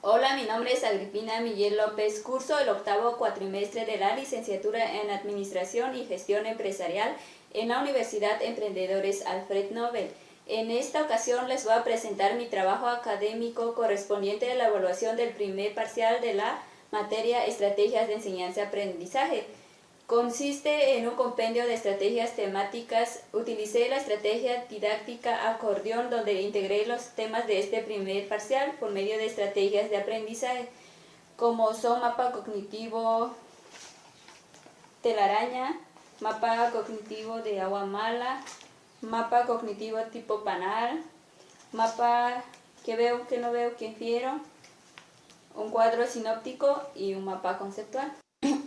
Hola, mi nombre es Agripina Miguel López, curso el octavo cuatrimestre de la licenciatura en Administración y Gestión Empresarial en la Universidad Emprendedores Alfred Nobel. En esta ocasión les voy a presentar mi trabajo académico correspondiente a la evaluación del primer parcial de la materia Estrategias de Enseñanza-Aprendizaje. Consiste en un compendio de estrategias temáticas. Utilicé la estrategia didáctica acordeón, donde integré los temas de este primer parcial por medio de estrategias de aprendizaje, como son mapa cognitivo telaraña, mapa cognitivo de agua mala, mapa cognitivo tipo panal, mapa que veo, que no veo, que infiero, un cuadro sinóptico y un mapa conceptual.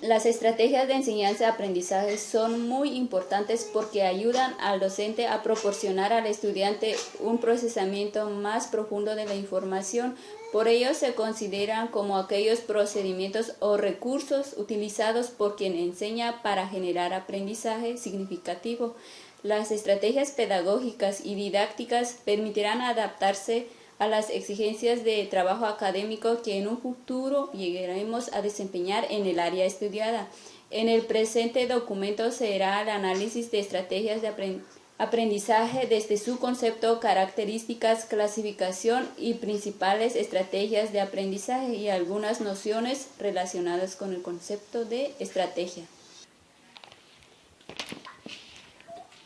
Las estrategias de enseñanza-aprendizaje son muy importantes porque ayudan al docente a proporcionar al estudiante un procesamiento más profundo de la información. Por ello se consideran como aquellos procedimientos o recursos utilizados por quien enseña para generar aprendizaje significativo. Las estrategias pedagógicas y didácticas permitirán adaptarse a las exigencias de trabajo académico que en un futuro llegaremos a desempeñar en el área estudiada. En el presente documento será el análisis de estrategias de aprendizaje desde su concepto, características, clasificación y principales estrategias de aprendizaje y algunas nociones relacionadas con el concepto de estrategia.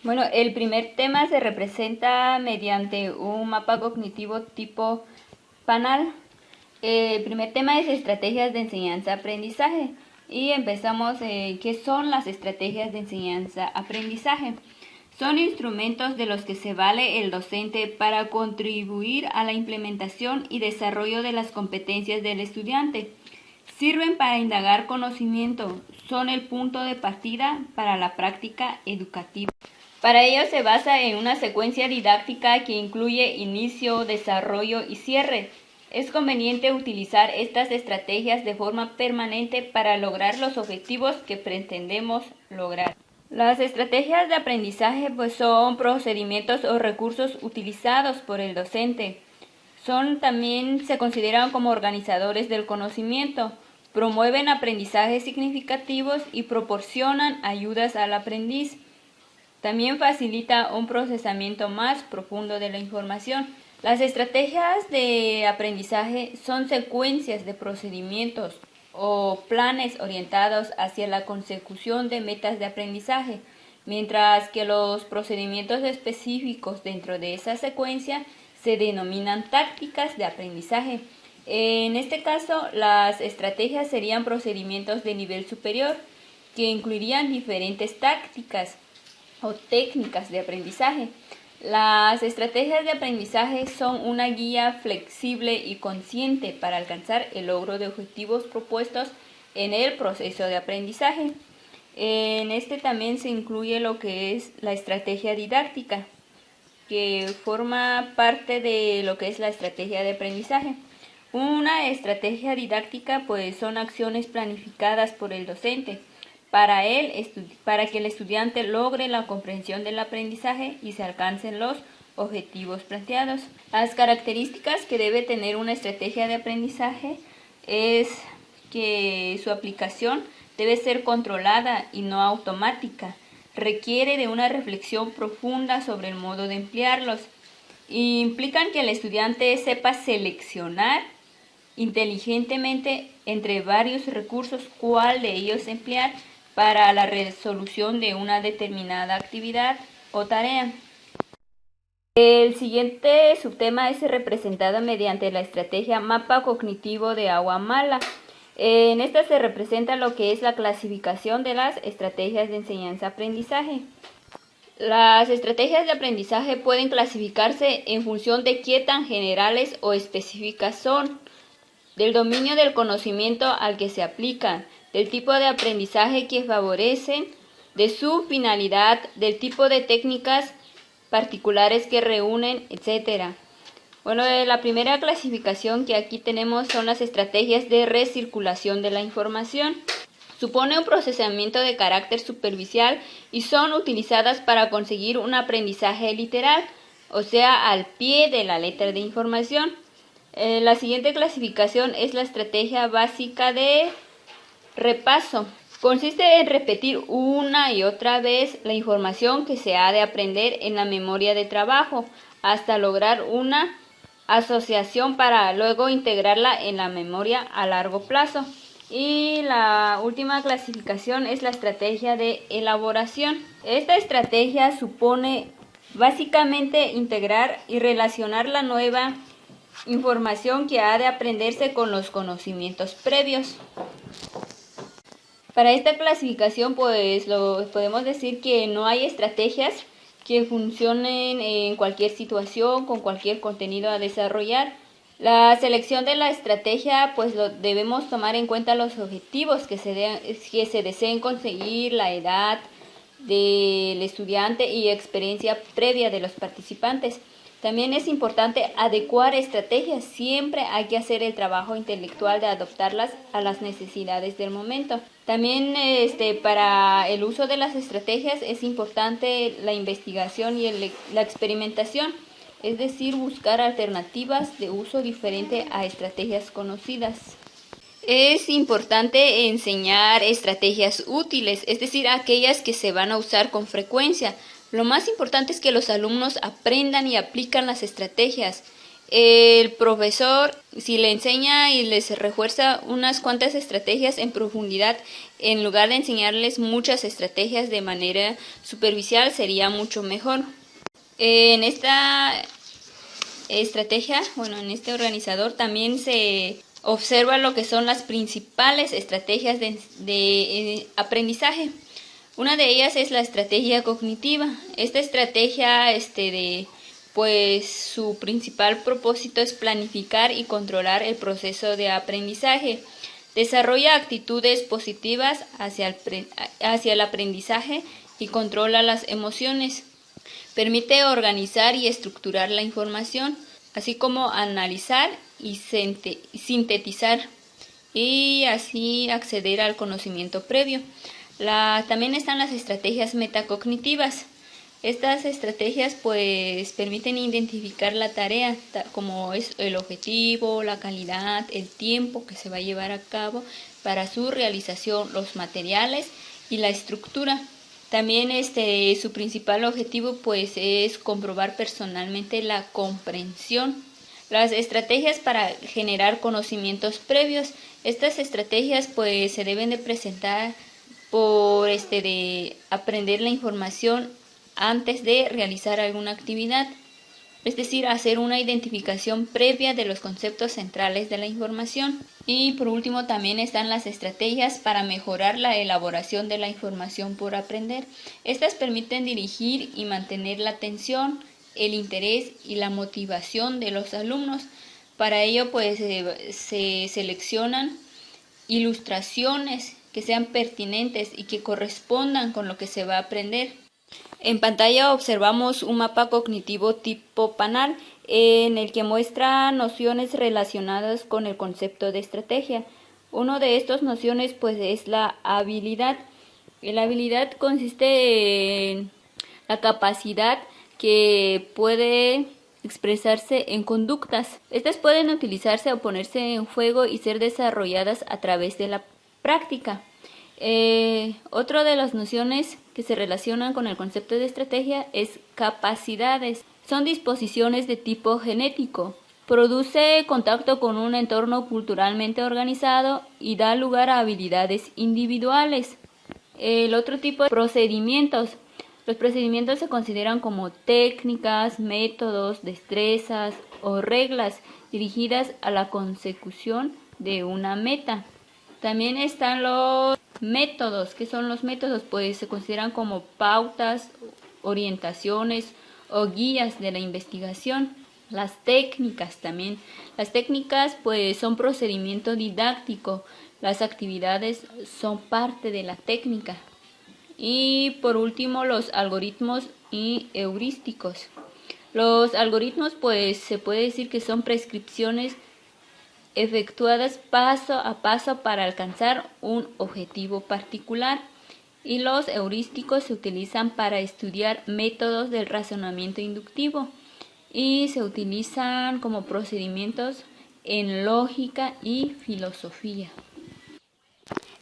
Bueno, el primer tema se representa mediante un mapa cognitivo tipo panal. El primer tema es estrategias de enseñanza-aprendizaje y empezamos, ¿qué son las estrategias de enseñanza-aprendizaje? Son instrumentos de los que se vale el docente para contribuir a la implementación y desarrollo de las competencias del estudiante. Sirven para indagar conocimiento, son el punto de partida para la práctica educativa. Para ello se basa en una secuencia didáctica que incluye inicio, desarrollo y cierre. Es conveniente utilizar estas estrategias de forma permanente para lograr los objetivos que pretendemos lograr. Las estrategias de aprendizaje son procedimientos o recursos utilizados por el docente. También se consideran como organizadores del conocimiento, promueven aprendizajes significativos y proporcionan ayudas al aprendiz. También facilita un procesamiento más profundo de la información. Las estrategias de aprendizaje son secuencias de procedimientos o planes orientados hacia la consecución de metas de aprendizaje, mientras que los procedimientos específicos dentro de esa secuencia se denominan tácticas de aprendizaje. En este caso, las estrategias serían procedimientos de nivel superior que incluirían diferentes tácticas o técnicas de aprendizaje. Las estrategias de aprendizaje son una guía flexible y consciente para alcanzar el logro de objetivos propuestos en el proceso de aprendizaje. En este también se incluye lo que es la estrategia didáctica, que forma parte de lo que es la estrategia de aprendizaje. Una estrategia didáctica son acciones planificadas por el docente para que el estudiante logre la comprensión del aprendizaje y se alcancen los objetivos planteados. Las características que debe tener una estrategia de aprendizaje es que su aplicación debe ser controlada y no automática. Requiere de una reflexión profunda sobre el modo de emplearlos. Implican que el estudiante sepa seleccionar inteligentemente entre varios recursos cuál de ellos emplear para la resolución de una determinada actividad o tarea. El siguiente subtema es representado mediante la estrategia mapa cognitivo de agua mala. En esta se representa lo que es la clasificación de las estrategias de enseñanza-aprendizaje. Las estrategias de aprendizaje pueden clasificarse en función de qué tan generales o específicas son, del dominio del conocimiento al que se aplican, del tipo de aprendizaje que favorecen, de su finalidad, del tipo de técnicas particulares que reúnen, etc. Bueno, la primera clasificación que aquí tenemos son las estrategias de recirculación de la información. Supone un procesamiento de carácter superficial y son utilizadas para conseguir un aprendizaje literal, o sea, al pie de la letra de información. La siguiente clasificación es la estrategia básica de repaso. Consiste en repetir una y otra vez la información que se ha de aprender en la memoria de trabajo hasta lograr una asociación para luego integrarla en la memoria a largo plazo. Y la última clasificación es la estrategia de elaboración. Esta estrategia supone básicamente integrar y relacionar la nueva información que ha de aprenderse con los conocimientos previos. Para esta clasificación, pues podemos decir que no hay estrategias que funcionen en cualquier situación, con cualquier contenido a desarrollar. La selección de la estrategia, pues debemos tomar en cuenta los objetivos que se deseen conseguir, la edad del estudiante y experiencia previa de los participantes. También es importante adecuar estrategias. Siempre hay que hacer el trabajo intelectual de adaptarlas a las necesidades del momento. También para el uso de las estrategias es importante la investigación y la experimentación, es decir, buscar alternativas de uso diferente a estrategias conocidas. Es importante enseñar estrategias útiles, es decir, aquellas que se van a usar con frecuencia. Lo más importante es que los alumnos aprendan y aplican las estrategias. El profesor, si le enseña y les refuerza unas cuantas estrategias en profundidad, en lugar de enseñarles muchas estrategias de manera superficial, sería mucho mejor. En esta estrategia, en este organizador también se observa lo que son las principales estrategias de aprendizaje. Una de ellas es la estrategia cognitiva. Esta estrategia pues su principal propósito es planificar y controlar el proceso de aprendizaje. Desarrolla actitudes positivas hacia el aprendizaje y controla las emociones. Permite organizar y estructurar la información, así como analizar y sintetizar, y así acceder al conocimiento previo. También están las estrategias metacognitivas. Estas estrategias pues permiten identificar la tarea, como es el objetivo, la calidad, el tiempo que se va a llevar a cabo para su realización, los materiales y la estructura. También su principal objetivo pues es comprobar personalmente la comprensión. Las estrategias para generar conocimientos previos. Estas estrategias pues se deben de presentar por de aprender la información antes de realizar alguna actividad, es decir, hacer una identificación previa de los conceptos centrales de la información. Y por último también están las estrategias para mejorar la elaboración de la información por aprender. Estas permiten dirigir y mantener la atención, el interés y la motivación de los alumnos. Para ello pues se seleccionan ilustraciones que sean pertinentes y que correspondan con lo que se va a aprender. En pantalla observamos un mapa cognitivo tipo PANAL en el que muestra nociones relacionadas con el concepto de estrategia. Una de estas nociones pues es la habilidad. La habilidad consiste en la capacidad que puede expresarse en conductas. Estas pueden utilizarse o ponerse en juego y ser desarrolladas a través de la práctica. Otra de las nociones que se relacionan con el concepto de estrategia es capacidades. Son disposiciones de tipo genético. Produce contacto con un entorno culturalmente organizado y da lugar a habilidades individuales. El otro tipo de procedimientos. Los procedimientos se consideran como técnicas, métodos, destrezas o reglas dirigidas a la consecución de una meta. También están los métodos. ¿Qué son los métodos? Pues se consideran como pautas, orientaciones o guías de la investigación. Las técnicas también. Las técnicas pues son procedimiento didáctico. Las actividades son parte de la técnica. Y por último los algoritmos y heurísticos. Los algoritmos pues se puede decir que son prescripciones efectuadas paso a paso para alcanzar un objetivo particular, y los heurísticos se utilizan para estudiar métodos del razonamiento inductivo y se utilizan como procedimientos en lógica y filosofía.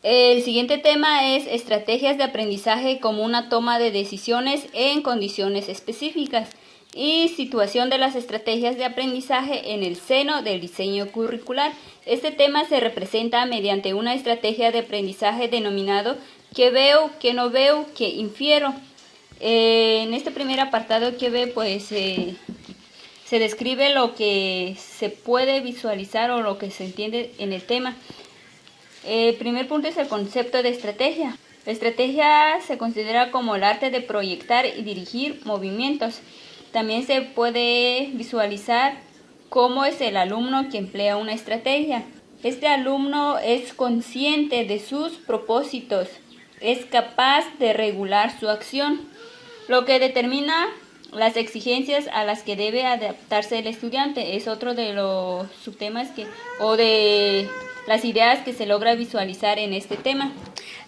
El siguiente tema es estrategias de aprendizaje como una toma de decisiones en condiciones específicas y situación de las estrategias de aprendizaje en el seno del diseño curricular. Este tema se representa mediante una estrategia de aprendizaje denominado ¿qué veo, qué no veo, qué infiero? En este primer apartado que ve, pues se describe lo que se puede visualizar o lo que se entiende en el tema. El primer punto es el concepto de estrategia. La estrategia se considera como el arte de proyectar y dirigir movimientos. También se puede visualizar cómo es el alumno que emplea una estrategia. Este alumno es consciente de sus propósitos, es capaz de regular su acción, lo que determina las exigencias a las que debe adaptarse el estudiante. Es otro de los subtemas de las ideas que se logra visualizar en este tema.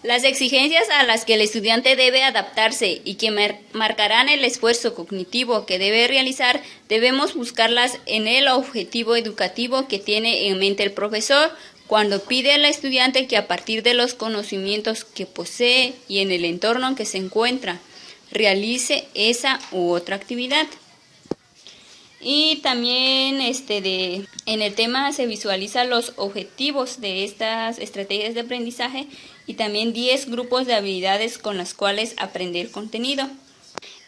Las exigencias a las que el estudiante debe adaptarse y que marcarán el esfuerzo cognitivo que debe realizar, debemos buscarlas en el objetivo educativo que tiene en mente el profesor cuando pide al estudiante que a partir de los conocimientos que posee y en el entorno en que se encuentra, realice esa u otra actividad. Y también en el tema se visualizan los objetivos de estas estrategias de aprendizaje y también 10 grupos de habilidades con las cuales aprender contenido.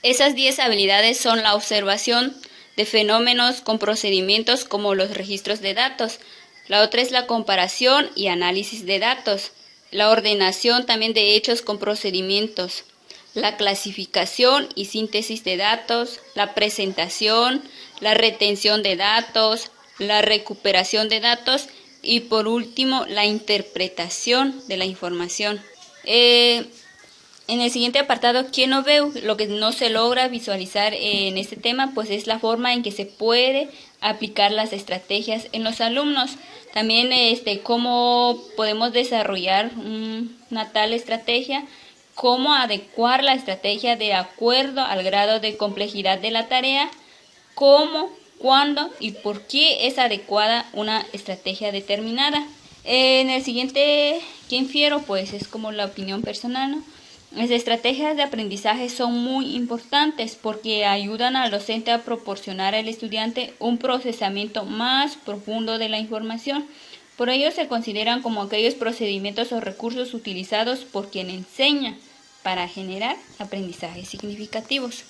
Esas 10 habilidades son la observación de fenómenos con procedimientos como los registros de datos. La otra es la comparación y análisis de datos. La ordenación también de hechos con procedimientos. La clasificación y síntesis de datos, la presentación, la retención de datos, la recuperación de datos y por último la interpretación de la información. En el siguiente apartado, ¿qué no veo? Lo que no se logra visualizar en este tema pues es la forma en que se puede aplicar las estrategias en los alumnos. También cómo podemos desarrollar una tal estrategia, cómo adecuar la estrategia de acuerdo al grado de complejidad de la tarea, cómo, cuándo y por qué es adecuada una estrategia determinada. En el siguiente, ¿qué infiero? Pues es como la opinión personal, ¿no? Las estrategias de aprendizaje son muy importantes porque ayudan al docente a proporcionar al estudiante un procesamiento más profundo de la información. Por ello se consideran como aquellos procedimientos o recursos utilizados por quien enseña para generar aprendizajes significativos.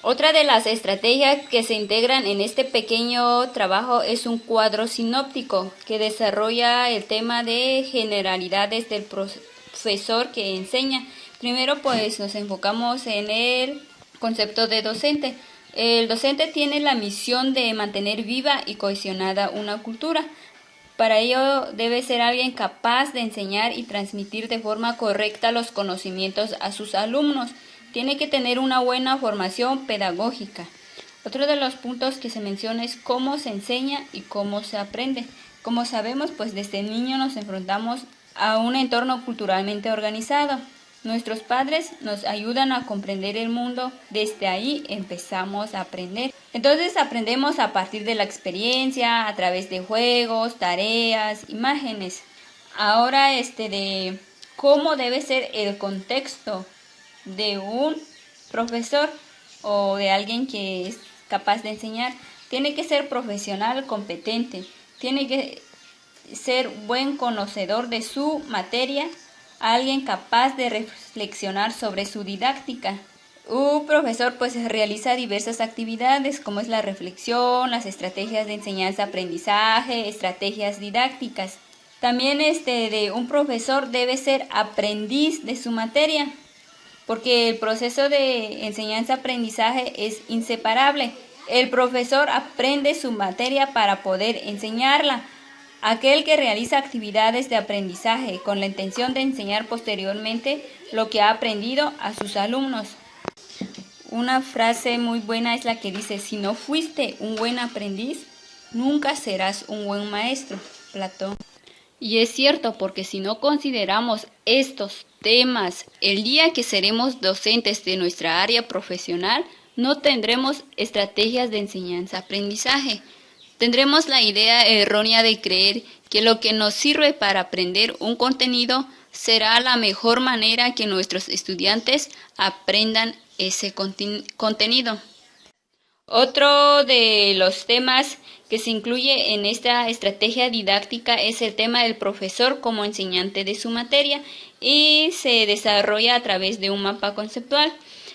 Otra de las estrategias que se integran en este pequeño trabajo es un cuadro sinóptico que desarrolla el tema de generalidades del profesor que enseña. Primero pues nos enfocamos en el concepto de docente. El docente tiene la misión de mantener viva y cohesionada una cultura. Para ello debe ser alguien capaz de enseñar y transmitir de forma correcta los conocimientos a sus alumnos. Tiene que tener una buena formación pedagógica. Otro de los puntos que se menciona es cómo se enseña y cómo se aprende. Como sabemos, pues desde niño nos enfrentamos a un entorno culturalmente organizado. Nuestros padres nos ayudan a comprender el mundo, desde ahí empezamos a aprender. Entonces aprendemos a partir de la experiencia, a través de juegos, tareas, imágenes. Ahora de cómo debe ser el contexto de un profesor o de alguien que es capaz de enseñar. Tiene que ser profesional, competente, tiene que ser buen conocedor de su materia, alguien capaz de reflexionar sobre su didáctica. Un profesor pues realiza diversas actividades como es la reflexión, las estrategias de enseñanza-aprendizaje, estrategias didácticas. También de un profesor debe ser aprendiz de su materia, porque el proceso de enseñanza-aprendizaje es inseparable. El profesor aprende su materia para poder enseñarla. Aquel que realiza actividades de aprendizaje con la intención de enseñar posteriormente lo que ha aprendido a sus alumnos. Una frase muy buena es la que dice: si no fuiste un buen aprendiz, nunca serás un buen maestro. Platón. Y es cierto, porque si no consideramos estos temas el día que seremos docentes de nuestra área profesional, no tendremos estrategias de enseñanza-aprendizaje. Tendremos la idea errónea de creer que lo que nos sirve para aprender un contenido será la mejor manera que nuestros estudiantes aprendan ese contenido. Otro de los temas que se incluye en esta estrategia didáctica es el tema del profesor como enseñante de su materia y se desarrolla a través de un mapa conceptual.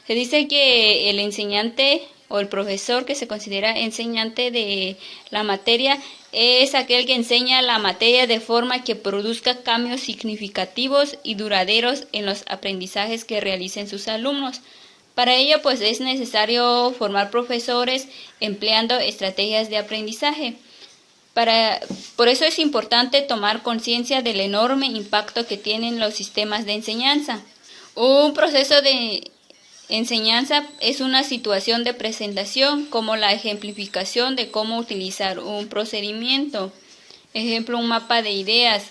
Se dice que el enseñante o el profesor que se considera enseñante de la materia es aquel que enseña la materia de forma que produzca cambios significativos y duraderos en los aprendizajes que realicen sus alumnos. Para ello, pues es necesario formar profesores empleando estrategias de aprendizaje. Por eso es importante tomar conciencia del enorme impacto que tienen los sistemas de enseñanza. Un proceso de enseñanza es una situación de presentación como la ejemplificación de cómo utilizar un procedimiento. Ejemplo, un mapa de ideas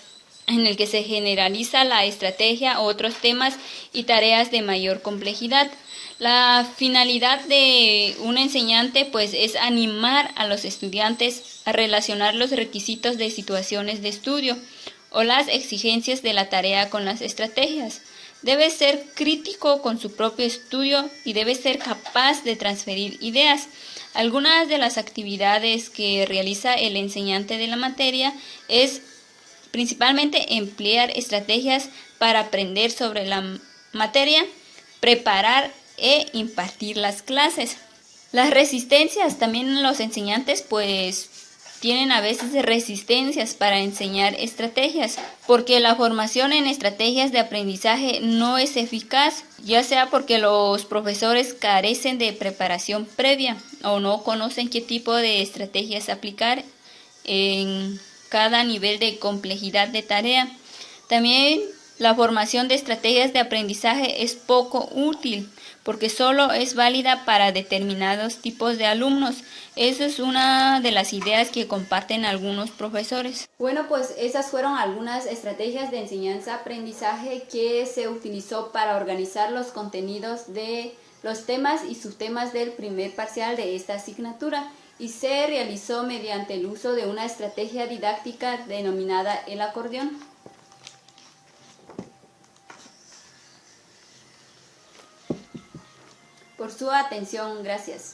en el que se generaliza la estrategia, otros temas y tareas de mayor complejidad. La finalidad de un enseñante pues es animar a los estudiantes a relacionar los requisitos de situaciones de estudio o las exigencias de la tarea con las estrategias. Debe ser crítico con su propio estudio y debe ser capaz de transferir ideas. Algunas de las actividades que realiza el enseñante de la materia es principalmente emplear estrategias para aprender sobre la materia, preparar e impartir las clases. Las resistencias, también los enseñantes pues tienen a veces resistencias para enseñar estrategias, porque la formación en estrategias de aprendizaje no es eficaz, ya sea porque los profesores carecen de preparación previa o no conocen qué tipo de estrategias aplicar en cada nivel de complejidad de tarea. También la formación de estrategias de aprendizaje es poco útil porque solo es válida para determinados tipos de alumnos. Esa es una de las ideas que comparten algunos profesores. Bueno, pues esas fueron algunas estrategias de enseñanza-aprendizaje que se utilizó para organizar los contenidos de los temas y subtemas del primer parcial de esta asignatura y se realizó mediante el uso de una estrategia didáctica denominada el acordeón. Por su atención, gracias.